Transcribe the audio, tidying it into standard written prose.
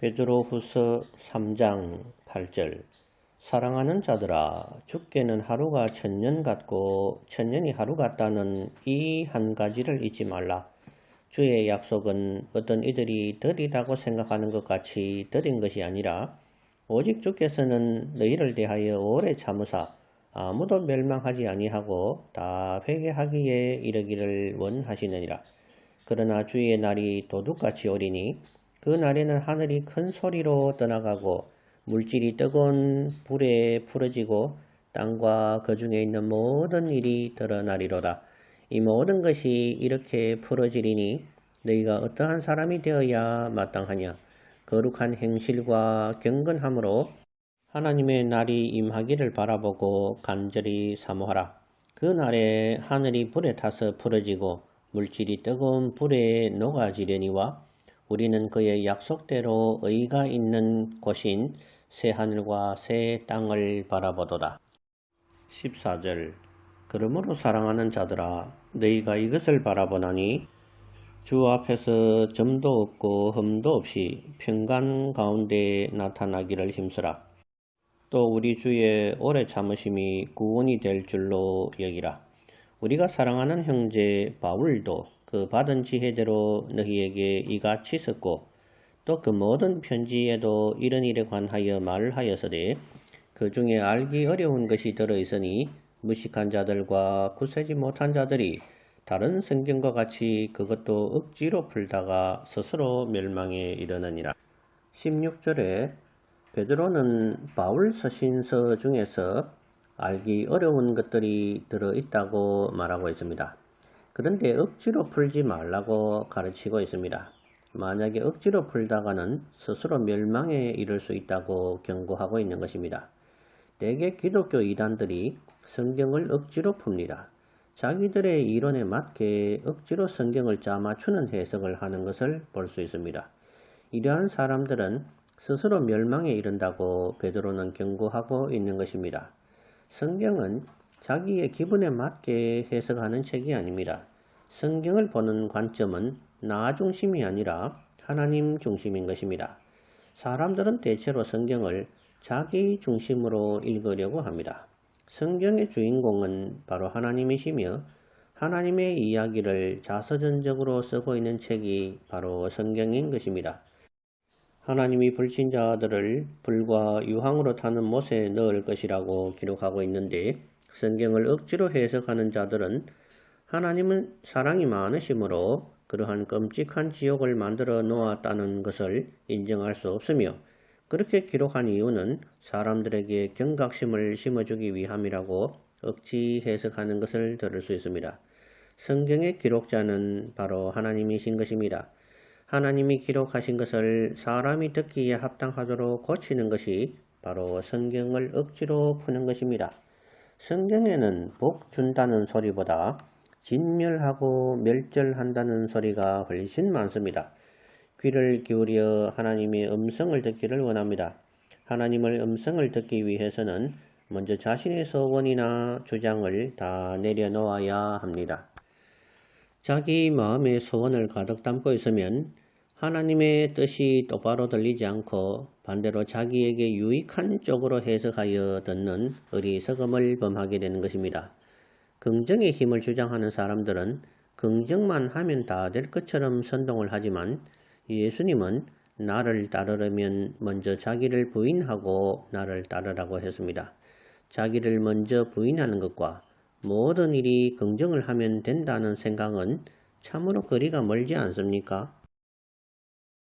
베드로후서 3장 8절 사랑하는 자들아 주께는 하루가 천년 같고 천년이 하루 같다는 이 한 가지를 잊지 말라. 주의 약속은 어떤 이들이 더디다고 생각하는 것 같이 더딘 것이 아니라 오직 주께서는 너희를 대하여 오래 참으사 아무도 멸망하지 아니하고 다 회개하기에 이르기를 원하시느니라. 그러나 주의 날이 도둑같이 오리니 그 날에는 하늘이 큰 소리로 떠나가고 물질이 뜨거운 불에 풀어지고 땅과 그 중에 있는 모든 일이 드러나리로다. 이 모든 것이 이렇게 풀어지리니 너희가 어떠한 사람이 되어야 마땅하냐. 거룩한 행실과 경건함으로 하나님의 날이 임하기를 바라보고 간절히 사모하라. 그 날에 하늘이 불에 타서 풀어지고 물질이 뜨거운 불에 녹아지려니와 우리는 그의 약속대로 의가 있는 곳인 새 하늘과 새 땅을 바라보도다. 14절 그러므로 사랑하는 자들아 너희가 이것을 바라보나니 주 앞에서 점도 없고 흠도 없이 평강 가운데 나타나기를 힘쓰라. 또 우리 주의 오래 참으심이 구원이 될 줄로 여기라. 우리가 사랑하는 형제 바울도 그 받은 지혜대로 너희에게 이같이 썼고 또 그 모든 편지에도 이런 일에 관하여 말하였으되 그 중에 알기 어려운 것이 들어있으니 무식한 자들과 굳세지 못한 자들이 다른 성경과 같이 그것도 억지로 풀다가 스스로 멸망에 이르느니라. 16절에 베드로는 바울 서신서 중에서 알기 어려운 것들이 들어있다고 말하고 있습니다. 그런데 억지로 풀지 말라고 가르치고 있습니다. 만약에 억지로 풀다가는 스스로 멸망에 이를 수 있다고 경고하고 있는 것입니다. 대개 기독교 이단들이 성경을 억지로 풉니다. 자기들의 이론에 맞게 억지로 성경을 짜맞추는 해석을 하는 것을 볼 수 있습니다. 이러한 사람들은 스스로 멸망에 이른다고 베드로는 경고하고 있는 것입니다. 성경은 자기의 기분에 맞게 해석하는 책이 아닙니다. 성경을 보는 관점은 나 중심이 아니라 하나님 중심인 것입니다. 사람들은 대체로 성경을 자기 중심으로 읽으려고 합니다. 성경의 주인공은 바로 하나님이시며 하나님의 이야기를 자서전적으로 쓰고 있는 책이 바로 성경인 것입니다. 하나님이 불신자들을 불과 유황으로 타는 못에 넣을 것이라고 기록하고 있는데 성경을 억지로 해석하는 자들은 하나님은 사랑이 많으시므로 그러한 끔찍한 지옥을 만들어 놓았다는 것을 인정할 수 없으며 그렇게 기록한 이유는 사람들에게 경각심을 심어주기 위함이라고 억지 해석하는 것을 들을 수 있습니다. 성경의 기록자는 바로 하나님이신 것입니다. 하나님이 기록하신 것을 사람이 듣기에 합당하도록 고치는 것이 바로 성경을 억지로 푸는 것입니다. 성경에는 복 준다는 소리보다 진멸하고 멸절한다는 소리가 훨씬 많습니다. 귀를 기울여 하나님의 음성을 듣기를 원합니다. 하나님의 음성을 듣기 위해서는 먼저 자신의 소원이나 주장을 다 내려놓아야 합니다. 자기 마음의 소원을 가득 담고 있으면 하나님의 뜻이 똑바로 들리지 않고 반대로 자기에게 유익한 쪽으로 해석하여 듣는 어리석음을 범하게 되는 것입니다. 긍정의 힘을 주장하는 사람들은 긍정만 하면 다 될 것처럼 선동을 하지만 예수님은 나를 따르려면 먼저 자기를 부인하고 나를 따르라고 했습니다. 자기를 먼저 부인하는 것과 모든 일이 긍정을 하면 된다는 생각은 참으로 거리가 멀지 않습니까?